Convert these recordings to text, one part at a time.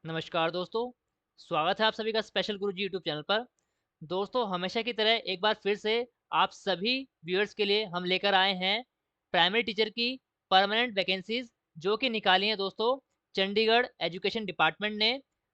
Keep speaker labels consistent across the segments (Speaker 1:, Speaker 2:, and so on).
Speaker 1: नमस्कार दोस्तों, स्वागत है आप सभी का स्पेशल गुरुजी यूट्यूब चैनल पर। दोस्तों हमेशा की तरह एक बार फिर से आप सभी व्यूअर्स के लिए हम लेकर आए हैं प्राइमरी टीचर की परमानेंट वैकेंसीज़ जो कि निकाली हैं दोस्तों चंडीगढ़ एजुकेशन डिपार्टमेंट ने।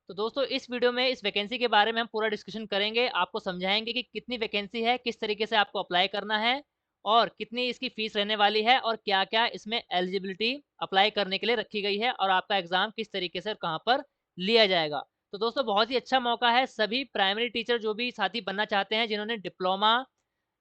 Speaker 1: तो दोस्तों इस वीडियो में इस वैकेंसी के बारे में हम पूरा डिस्कशन करेंगे, आपको समझाएँगे कि कितनी वैकेंसी है, किस तरीके से आपको अप्लाई करना है और कितनी इसकी फ़ीस रहने वाली है और क्या-क्या इसमें एलिजिबिलिटी अप्लाई करने के लिए रखी गई है और आपका एग्ज़ाम किस तरीके से और कहाँ पर लिया जाएगा। तो दोस्तों बहुत ही अच्छा मौका है सभी प्राइमरी टीचर जो भी साथी बनना चाहते हैं जिन्होंने डिप्लोमा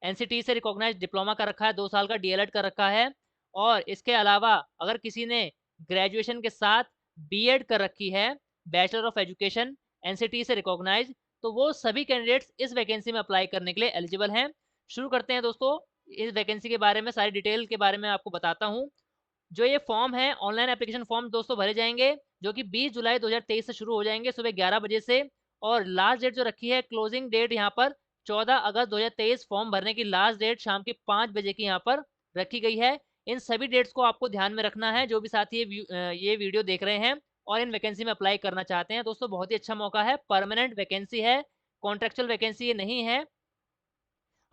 Speaker 1: एनसीटी से रिकॉग्नाइज्ड डिप्लोमा कर रखा है, 2 साल का डीएलएड कर रखा है और इसके अलावा अगर किसी ने ग्रेजुएशन के साथ बीएड कर रखी है, बैचलर ऑफ एजुकेशन एनसीटी से रिकॉग्नाइज्ड, तो वो सभी कैंडिडेट्स इस वैकेंसी में अप्लाई करने के लिए एलिजिबल हैं। शुरू करते हैं दोस्तों, इस वैकेंसी के बारे में सारी डिटेल के बारे में आपको बताता हूँ। जो ये फॉर्म है ऑनलाइन एप्लीकेशन फॉर्म दोस्तों भरे जाएँगे, जो कि 20 जुलाई 2023 से शुरू हो जाएँगे सुबह 11 बजे से और लास्ट डेट जो रखी है क्लोजिंग डेट यहाँ पर 14 अगस्त 2023 फॉर्म भरने की लास्ट डेट शाम के 5 बजे की यहाँ पर रखी गई है। इन सभी डेट्स को आपको ध्यान में रखना है जो भी साथी ये वीडियो देख रहे हैं और इन वैकेंसी में अप्लाई करना चाहते हैं। दोस्तों बहुत ही अच्छा मौका है, परमानेंट वैकेंसी है, कॉन्ट्रैक्चुअल वैकेंसी ये नहीं है।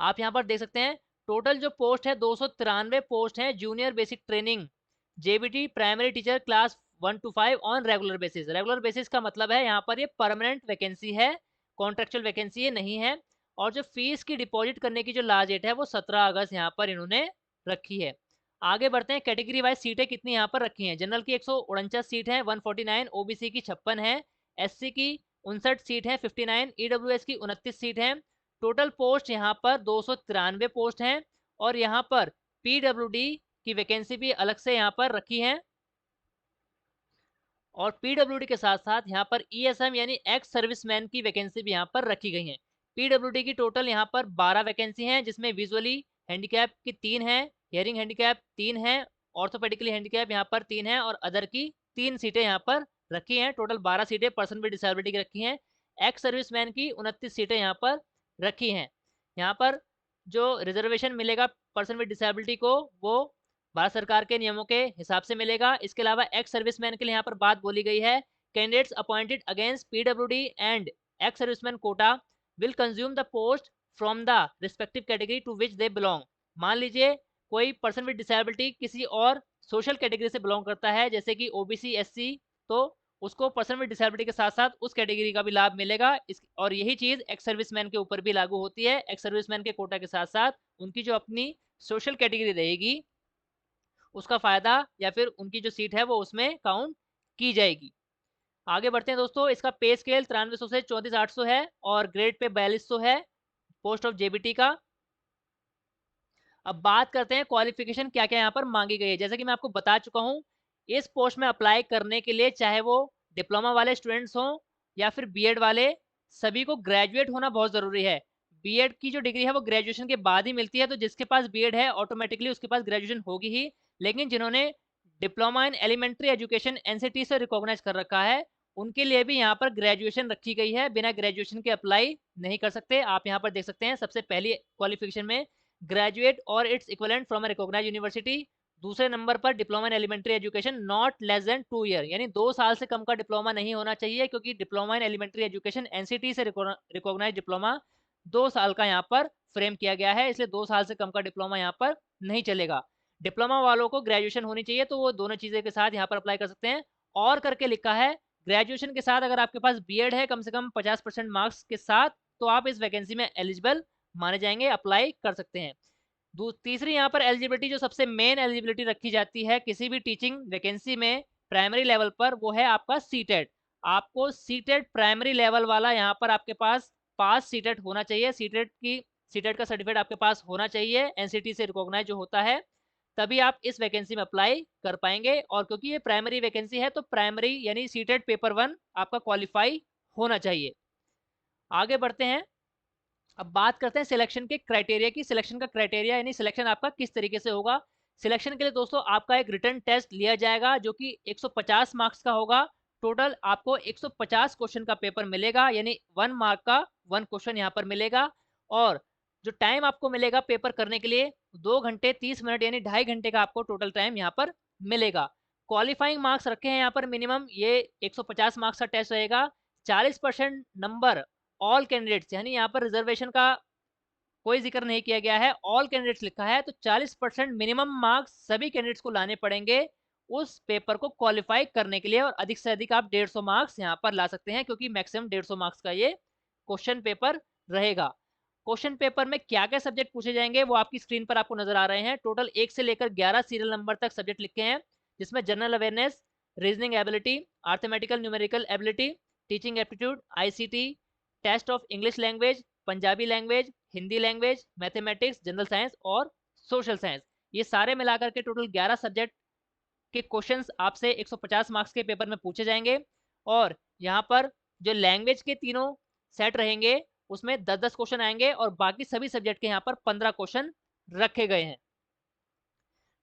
Speaker 1: आप यहाँ पर देख सकते हैं टोटल जो पोस्ट है 293 पोस्ट हैं junior basic training JBT primary teacher class 1 to 5 on regular basis. Regular basis का मतलब है यहाँ पर ये परमानेंट वैकेंसी है, कॉन्ट्रेक्चुअल वैकेंसी ये नहीं है। और जो फीस की डिपॉजिट करने की जो लास्ट डेट है वो 17 अगस्त यहाँ पर इन्होंने रखी है। आगे बढ़ते हैं, कैटेगरी वाइज सीटें कितनी यहाँ पर रखी हैं। जनरल की 149 सीट है 149, ओबीसी की 56 है, एससी की 59 सीट है 59, ईडब्ल्यूएस की 29 सीट है। टोटल पोस्ट यहाँ पर 293 पोस्ट हैं और यहाँ पर पीडब्ल्यूडी की वैकेंसी भी अलग से यहाँ पर रखी है और पीडब्ल्यूडी के साथ-साथ यहाँ पर ईएसएम यानी एक्स सर्विसमैन की वैकेंसी भी यहाँ पर रखी गई हैं। पीडब्ल्यूडी की टोटल यहाँ पर 12 वैकेंसी हैं जिसमें विजुअली हैंडीकैप की 3 हैं, हियरिंग हैंडीकैप 3 हैं, ऑर्थोपेडिकली हैंडीकैप यहाँ पर 3 हैं और अदर की 3 सीटें यहाँ पर रखी हैं। टोटल 12 सीटें पर्सन विद डिसेबिलिटी की रखी हैं। एक्स सर्विसमैन की 29 सीटें यहाँ पर रखी हैं। यहाँ पर जो रिजर्वेशन मिलेगा पर्सन विद डिसेबिलिटी को वो भारत सरकार के नियमों के हिसाब से मिलेगा। इसके अलावा एक्स सर्विसमैन के लिए यहाँ पर बात बोली गई है, candidates appointed against PWD and ex serviceman quota will consume the post from the respective category to which they belong. मान लीजिए कोई पर्सन विद डिसेबिलिटी किसी और सोशल कैटेगरी से बिलोंग करता है जैसे कि ओबीसी एससी, तो उसको पर्सन विद डिसेबिलिटी के साथ साथ उस कैटेगरी का भी लाभ मिलेगा। इस और यही चीज़ एक्स सर्विसमैन के ऊपर भी लागू होती है। एक्स सर्विसमैन के कोटा के साथ साथ उनकी जो अपनी सोशल कैटेगरी रहेगी उसका फ़ायदा या फिर उनकी जो सीट है वो उसमें काउंट की जाएगी। आगे बढ़ते हैं दोस्तों, इसका पे स्केल 9300 से 34,800 है और ग्रेड पे 4200 है पोस्ट ऑफ जेबीटी का। अब बात करते हैं क्वालिफिकेशन क्या-क्या यहाँ पर माँगी गई है। जैसा कि मैं आपको बता चुका हूँ, इस पोस्ट में अप्लाई करने के लिए चाहे वो डिप्लोमा वाले स्टूडेंट्स हों या फिर बीएड वाले, सभी को ग्रेजुएट होना बहुत ज़रूरी है। बीएड की जो डिग्री है वो ग्रेजुएशन के बाद ही मिलती है, तो जिसके पास बीएड है ऑटोमेटिकली उसके पास ग्रेजुएशन होगी ही। लेकिन जिन्होंने diploma in elementary education NCT से रिकॉग्नाइज़ कर रखा है, उनके लिए भी यहाँ पर ग्रेजुएशन रखी गई है। बिना ग्रेजुएशन के अप्लाई नहीं कर सकते। आप यहाँ पर देख सकते हैं सबसे पहली क्वालिफिकेशन में ग्रेजुएट और its equivalent from a recognised university. दूसरे नंबर पर diploma in elementary education not less than 2 year, यानी 2 साल से कम का डिप्लोमा नहीं होना चाहिए क्योंकि diploma in elementary education NCT से रिकॉग्नाइज्ड डिप्लोमा 2 साल का यहाँ पर फ्रेम किया गया है, इसलिए 2 साल से कम का डिप्लोमा यहाँ पर नहीं चलेगा। डिप्लोमा वालों को ग्रेजुएशन होनी चाहिए तो वो दोनों चीज़ें के साथ यहाँ पर अप्लाई कर सकते हैं। और करके लिखा है ग्रेजुएशन के साथ अगर आपके पास बीएड है कम से कम 50% मार्क्स के साथ, तो आप इस वैकेंसी में एलिजिबल माने जाएंगे, अप्लाई कर सकते हैं। तीसरी यहाँ पर एलिजिबिलिटी जो सबसे मेन एलिजिबिलिटी रखी जाती है किसी भी टीचिंग वैकेंसी में प्राइमरी लेवल पर, वो है आपका सीटेट। आपको सीटेट प्राइमरी लेवल वाला यहाँ पर आपके पास सीटेट होना चाहिए। सीटेट का सर्टिफिकेट आपके पास होना चाहिए, एनसीटी से रिकॉग्नाइज जो होता है, तभी आप इस वैकेंसी में अप्लाई कर पाएंगे। और क्योंकि ये प्राइमरी वैकेंसी है तो प्राइमरी यानी सीटेट पेपर 1 आपका क्वालिफाई होना चाहिए। आगे बढ़ते हैं, अब बात करते हैं सिलेक्शन के क्राइटेरिया की। सिलेक्शन का क्राइटेरिया यानी सिलेक्शन आपका किस तरीके से होगा। सिलेक्शन के लिए दोस्तों आपका एक रिटन टेस्ट लिया जाएगा जो कि 150 मार्क्स का होगा। टोटल आपको 150 क्वेश्चन का पेपर मिलेगा, यानी 1 मार्क का 1 क्वेश्चन यहाँ पर मिलेगा। और जो टाइम आपको मिलेगा पेपर करने के लिए 2 घंटे 30 मिनट यानी 2.5 घंटे का आपको टोटल टाइम यहाँ पर मिलेगा। क्वालिफाइंग मार्क्स रखे हैं यहाँ पर मिनिमम, ये 150 मार्क्स का टेस्ट रहेगा। 40% नंबर ऑल कैंडिडेट्स, यानी यहाँ पर रिजर्वेशन का कोई जिक्र नहीं किया गया है, ऑल कैंडिडेट्स लिखा है, तो 40% मिनिमम मार्क्स सभी कैंडिडेट्स को लाने पड़ेंगे उस पेपर को क्वालिफाई करने के लिए, और अधिक से अधिक आप 150 मार्क्स यहाँ पर ला सकते हैं, क्योंकि मैक्सिमम 150 मार्क्स का ये क्वेश्चन पेपर रहेगा। क्वेश्चन पेपर में क्या क्या सब्जेक्ट पूछे जाएंगे वो आपकी स्क्रीन पर आपको नजर आ रहे हैं। टोटल 1 से लेकर 11 सीरियल नंबर तक सब्जेक्ट लिखे हैं, जिसमें general awareness, reasoning ability, arithmetical numerical ability, teaching aptitude, ICT, test of English language, Punjabi language, Hindi language, mathematics, general science और सोशल साइंस, ये सारे मिलाकर के टोटल 11 सब्जेक्ट के क्वेश्चंस आपसे 150 मार्क्स के पेपर में पूछे जाएंगे। और यहाँ पर जो लैंग्वेज के तीनों सेट रहेंगे उसमें 10-10 क्वेश्चन आएंगे, और बाकी सभी सब्जेक्ट के यहाँ पर 15 क्वेश्चन रखे गए हैं।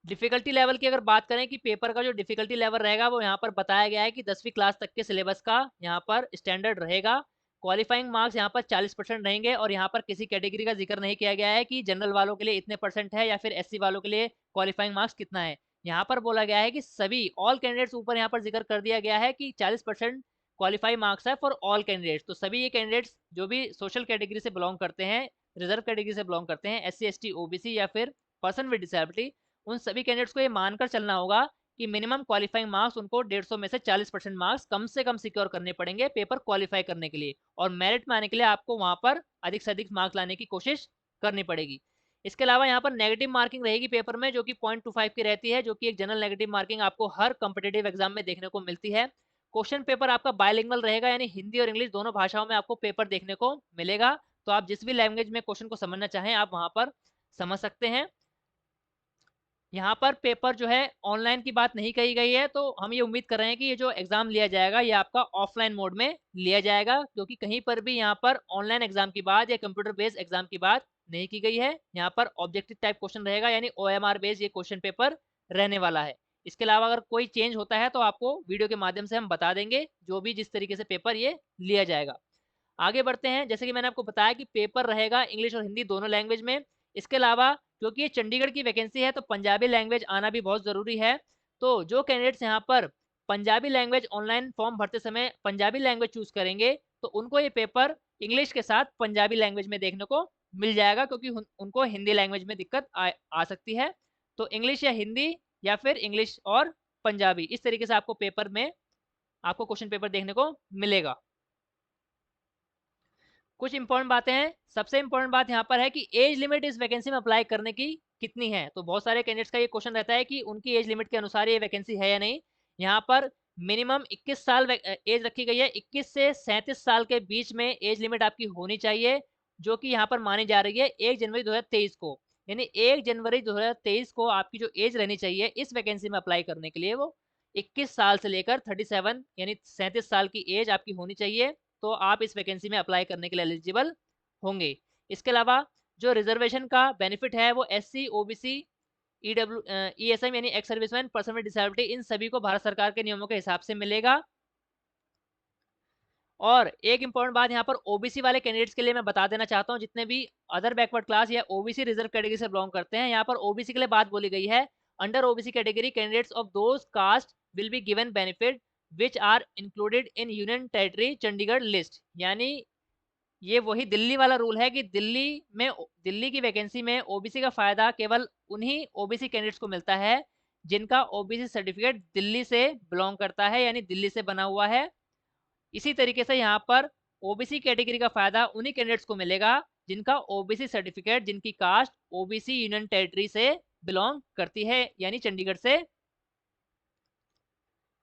Speaker 1: डिफिकल्टी लेवल की अगर बात करें कि पेपर का जो डिफिकल्टी लेवल रहेगा वो यहाँ पर बताया गया है कि 10वीं क्लास तक के सिलेबस का यहाँ पर स्टैंडर्ड रहेगा। क्वालिफाइंग मार्क्स यहाँ पर 40% रहेंगे, और यहाँ पर किसी कैटेगरी का जिक्र नहीं किया गया है कि जनरल वालों के लिए इतने परसेंट है या फिर एससी वालों के लिए क्वालिफाइंग मार्क्स कितना है। यहाँ पर बोला गया है कि सभी ऑल कैंडिडेट्स, ऊपर यहाँ पर जिक्र कर दिया गया है कि 40% क्वालिफाई मार्क्स है फॉर ऑल कैंडिडेट्स। तो सभी ये कैंडिडेट्स जो भी सोशल कैटेगरी से बिलोंग करते हैं, रिजर्व कैटेगरी से बिलोंग करते हैं, SC ST OBC या फिर पर्सन विद डिसेबिलिटी, उन सभी कैंडिडेट्स को ये मानकर चलना होगा कि मिनिमम क्वालिफाइंग मार्क्स उनको 150 में से 40% मार्क्स कम से कम सिक्योर करने पड़ेंगे पेपर क्वालिफाई करने के लिए, और मेरिट में आने के लिए आपको वहां पर अधिक से अधिक मार्क्स लाने की कोशिश करनी पड़ेगी। इसके अलावा यहाँ पर नेगेटिव मार्किंग रहेगी पेपर में, जो कि 0.25 की रहती है, जो कि एक जनरल नेगेटिव मार्किंग आपको हर कॉम्पिटेटिव एग्जाम में देखने को मिलती है। क्वेश्चन पेपर आपका बायलिंगुअल रहेगा, यानी हिंदी और इंग्लिश दोनों भाषाओं में आपको पेपर देखने को मिलेगा, तो आप जिस भी लैंग्वेज में क्वेश्चन को समझना चाहें आप वहां पर समझ सकते हैं। यहाँ पर पेपर जो है ऑनलाइन की बात नहीं कही गई है, तो हम ये उम्मीद कर रहे हैं कि ये जो एग्जाम लिया जाएगा ये आपका ऑफलाइन मोड में लिया जाएगा, क्योंकि कहीं पर भी यहाँ पर ऑनलाइन एग्जाम की बात या कंप्यूटर बेस्ड एग्जाम की बात नहीं की गई है। यहाँ पर ऑब्जेक्टिव टाइप क्वेश्चन रहेगा, यानी OMR बेस्ड ये क्वेश्चन पेपर रहने वाला है। इसके अलावा अगर कोई चेंज होता है तो आपको वीडियो के माध्यम से हम बता देंगे, जो भी जिस तरीके से पेपर ये लिया जाएगा। आगे बढ़ते हैं। जैसे कि मैंने आपको बताया कि पेपर रहेगा इंग्लिश और हिंदी दोनों लैंग्वेज में। इसके अलावा क्योंकि ये चंडीगढ़ की वैकेंसी है तो पंजाबी लैंग्वेज आना भी बहुत ज़रूरी है। तो जो कैंडिडेट्स यहाँ पर पंजाबी लैंग्वेज ऑनलाइन फॉर्म भरते समय पंजाबी लैंग्वेज चूज करेंगे, तो उनको ये पेपर इंग्लिश के साथ पंजाबी लैंग्वेज में देखने को मिल जाएगा, क्योंकि उनको हिंदी लैंग्वेज में दिक्कत आ सकती है। तो इंग्लिश या हिंदी या फिर इंग्लिश और पंजाबी, इस तरीके से आपको पेपर में आपको क्वेश्चन पेपर देखने को मिलेगा। कुछ इंपॉर्टेंट बातें हैं। सबसे इंपॉर्टेंट बात यहाँ पर है कि एज लिमिट इस वैकेंसी में अप्लाई करने की कितनी है। तो बहुत सारे कैंडिडेट्स का ये क्वेश्चन रहता है कि उनकी एज लिमिट के अनुसार ये वैकेंसी है या नहीं। यहाँ पर मिनिमम 21 साल एज रखी गई है। 21 से 37 साल के बीच में एज लिमिट आपकी होनी चाहिए, जो कि यहाँ पर मानी जा रही है 1 जनवरी 2023 को। यानी 1 जनवरी 2023 को आपकी जो एज रहनी चाहिए इस वैकेंसी में अप्लाई करने के लिए, वो 21 साल से लेकर 37 यानी 37 साल की एज आपकी होनी चाहिए, तो आप इस वैकेंसी में अप्लाई करने के लिए एलिजिबल होंगे। इसके अलावा जो रिजर्वेशन का बेनिफिट है वो SC OBC ESM यानी ex serviceman, person with disability, इन सभी को भारत सरकार के नियमों के हिसाब से मिलेगा। और एक इंपॉर्टेंट बात यहाँ पर OBC वाले कैंडिडेट्स के लिए मैं बता देना चाहता हूँ, जितने भी अदर बैकवर्ड क्लास या OBC रिजर्व कैटेगरी से बिलोंग करते हैं, यहाँ पर OBC के लिए बात बोली गई है। Under OBC category candidates of those caste will be given benefit which are included in union territory Chandigarh list. यानी ये वही दिल्ली वाला रूल है कि दिल्ली की वैकेंसी में OBC का फायदा केवल उन्हीं OBC कैंडिडेट्स को मिलता है जिनका OBC सर्टिफिकेट दिल्ली से बिलोंग करता है, यानी दिल्ली से बना हुआ है। इसी तरीके से यहाँ पर OBC कैटेगरी का फायदा उन्हीं कैंडिडेट्स को मिलेगा जिनका OBC सर्टिफिकेट, जिनकी कास्ट OBC यूनियन टेरिटरी से बिलोंग करती है, यानी चंडीगढ़ से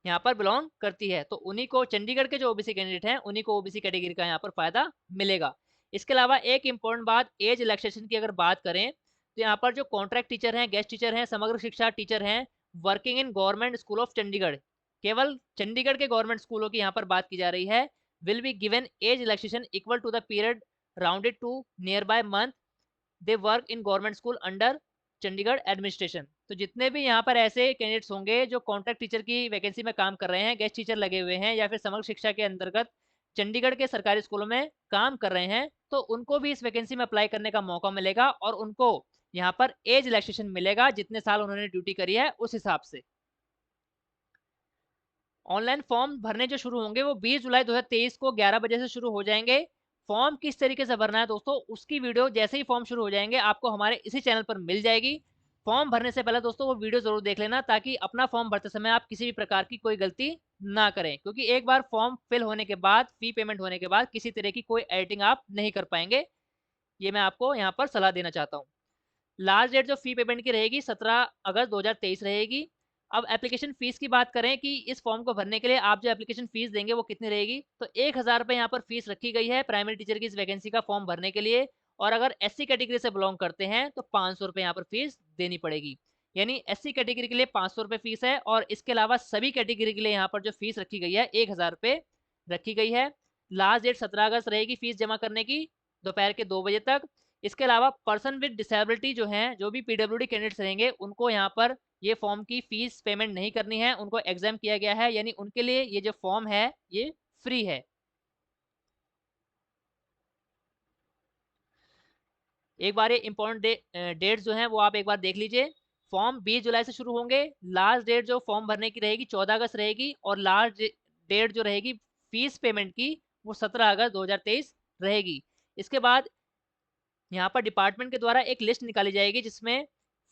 Speaker 1: यहाँ पर बिलोंग करती है। तो उन्हीं को, चंडीगढ़ के जो OBC कैंडिडेट हैं उन्हीं को OBC कैटेगरी का यहाँ पर फायदा मिलेगा। इसके अलावा एक इंपॉर्टेंट बात, एज रिलैक्सेशन की अगर बात करें तो यहाँ पर जो कॉन्ट्रैक्ट टीचर हैं, गेस्ट टीचर हैं, समग्र शिक्षा टीचर हैं, working in government school of Chandigarh, केवल चंडीगढ़ के गवर्नमेंट स्कूलों की यहाँ पर बात की जा रही है, will be given age relaxation equal to the period rounded to near by month they work in government school under Chandigarh administration. तो जितने भी यहाँ पर ऐसे कैंडिडेट्स होंगे जो कॉन्ट्रैक्ट टीचर की वैकेंसी में काम कर रहे हैं, गेस्ट टीचर लगे हुए हैं या फिर समग्र शिक्षा के अंतर्गत चंडीगढ़ के सरकारी स्कूलों में काम कर रहे हैं, तो उनको भी इस वैकेंसी में अप्लाई करने का मौका मिलेगा और उनको यहाँ पर एज रिलैक्सेशन मिलेगा, जितने साल उन्होंने ड्यूटी करी है उस हिसाब से। ऑनलाइन फॉर्म भरने जो शुरू होंगे वो 20 जुलाई 2023 को 11 बजे से शुरू हो जाएंगे। फॉर्म किस तरीके से भरना है दोस्तों, उसकी वीडियो जैसे ही फॉर्म शुरू हो जाएंगे आपको हमारे इसी चैनल पर मिल जाएगी। फॉर्म भरने से पहले दोस्तों वो वीडियो जरूर देख लेना, ताकि अपना फॉर्म भरते समय आप किसी भी प्रकार की कोई गलती ना करें, क्योंकि एक बार फॉर्म फिल होने के बाद, फी पेमेंट होने के बाद किसी तरह की कोई एडिटिंग आप नहीं कर पाएंगे। ये मैं आपको यहाँ पर सलाह देना चाहता हूँ। लास्ट डेट जो फी पेमेंट की रहेगी 17 अगस्त 2023 रहेगी। अब एप्लीकेशन फीस की बात करें कि इस फॉर्म को भरने के लिए आप जो एप्लीकेशन फीस देंगे वो कितनी रहेगी, तो 1000 रुपये यहाँ पर फीस रखी गई है प्राइमरी टीचर की इस वैकेंसी का फॉर्म भरने के लिए। और अगर एससी कैटेगरी से बिलोंग करते हैं तो 500 रुपये यहाँ पर फीस देनी पड़ेगी। यानी एससी कैटेगरी के लिए 500 रुपये फीस है, और इसके अलावा सभी कैटेगरी के लिए यहाँ पर जो फीस रखी गई है 1000 रुपये रखी गई है। लास्ट डेट 17 अगस्त रहेगी फीस जमा करने की, दोपहर के 2 बजे तक। इसके अलावा पर्सन विद डिसेबिलिटी जो हैं, जो भी पीडब्ल्यूडी कैंडिडेट्स रहेंगे, उनको यहाँ पर ये फॉर्म की फीस पेमेंट नहीं करनी है, उनको एग्जाम किया गया है, यानी उनके लिए ये जो फॉर्म है ये फ्री है। एक बार ये इंपॉर्टेंट डेट्स जो हैं वो आप एक बार देख लीजिए। फॉर्म 20 जुलाई से शुरू होंगे। लास्ट डेट जो फॉर्म भरने की रहेगी 14 अगस्त रहेगी, और लास्ट डेट जो रहेगी फीस पेमेंट की वो 17 अगस्त 2023 रहेगी। इसके बाद यहाँ पर डिपार्टमेंट के द्वारा एक लिस्ट निकाली जाएगी, जिसमें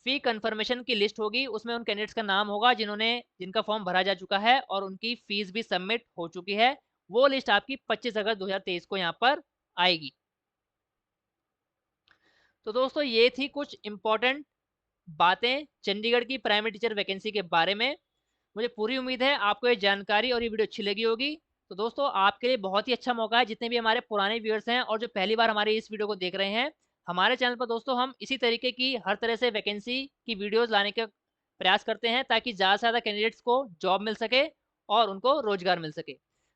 Speaker 1: फी कंफर्मेशन की लिस्ट होगी। उसमें उन कैंडिडेट्स का नाम होगा जिनका फॉर्म भरा जा चुका है और उनकी फीस भी सबमिट हो चुकी है। वो लिस्ट आपकी 25 अगस्त 2023 को यहाँ पर आएगी। तो दोस्तों ये थी कुछ इंपॉर्टेंट बातें चंडीगढ़ की प्राइमरी टीचर वैकेंसी के बारे में। मुझे पूरी उम्मीद है आपको ये जानकारी और ये वीडियो अच्छी लगी होगी। तो दोस्तों आपके लिए बहुत ही अच्छा मौका है, जितने भी हमारे पुराने व्यूअर्स हैं और जो पहली बार हमारे इस वीडियो को देख रहे हैं, हमारे चैनल पर दोस्तों हम इसी तरीके की हर तरह से वैकेंसी की वीडियोस लाने का प्रयास करते हैं, ताकि ज़्यादा से ज़्यादा कैंडिडेट्स को जॉब मिल सके और उनको रोजगार मिल सके।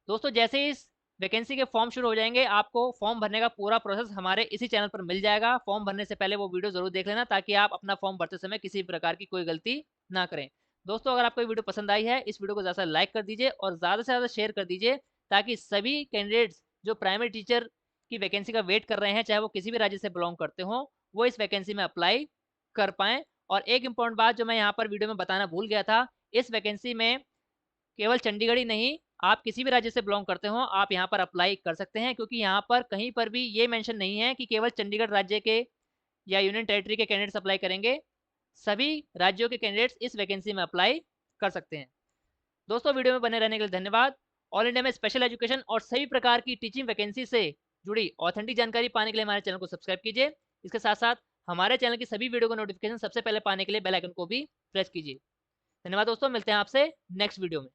Speaker 1: दोस्तों जैसे ही इस वैकेंसी के फॉर्म शुरू हो जाएंगे, आपको फॉर्म भरने का पूरा प्रोसेस हमारे इसी चैनल पर मिल जाएगा। फॉर्म भरने से पहले वो वीडियो जरूर देख लेना, ताकि आप अपना फॉर्म भरते समय किसी भी प्रकार की कोई गलती ना करें। दोस्तों अगर आपको ये वीडियो पसंद आई है, इस वीडियो को ज़्यादा लाइक कर दीजिए और ज़्यादा से ज़्यादा शेयर कर दीजिए, ताकि सभी कैंडिडेट्स जो प्राइमरी टीचर की वैकेंसी का वेट कर रहे हैं, चाहे वो किसी भी राज्य से बिलोंग करते हों, वो इस वैकेंसी में अप्लाई कर पाएँ। और एक इम्पॉर्टेंट बात जो मैं यहाँ पर वीडियो में बताना भूल गया था, इस वैकेंसी में केवल चंडीगढ़ ही नहीं, आप किसी भी राज्य से बिलोंग करते हो आप यहाँ पर अप्लाई कर सकते हैं, क्योंकि यहाँ पर कहीं पर भी ये मेंशन नहीं है कि केवल चंडीगढ़ राज्य के या यूनियन टेरिटरी के कैंडिडेट्स अप्लाई करेंगे। सभी राज्यों के कैंडिडेट्स इस वैकेंसी में अप्लाई कर सकते हैं। दोस्तों वीडियो में बने रहने के लिए धन्यवाद। ऑल इंडिया में स्पेशल एजुकेशन और सभी प्रकार की टीचिंग वैकेंसी से जुड़ी ऑथेंटिक जानकारी पाने के लिए हमारे चैनल को सब्सक्राइब कीजिए। इसके साथ साथ हमारे चैनल की सभी वीडियो का नोटिफिकेशन सबसे पहले पाने के लिए बेल आइकन को भी प्रेस कीजिए। धन्यवाद दोस्तों, मिलते हैं आपसे नेक्स्ट वीडियो में।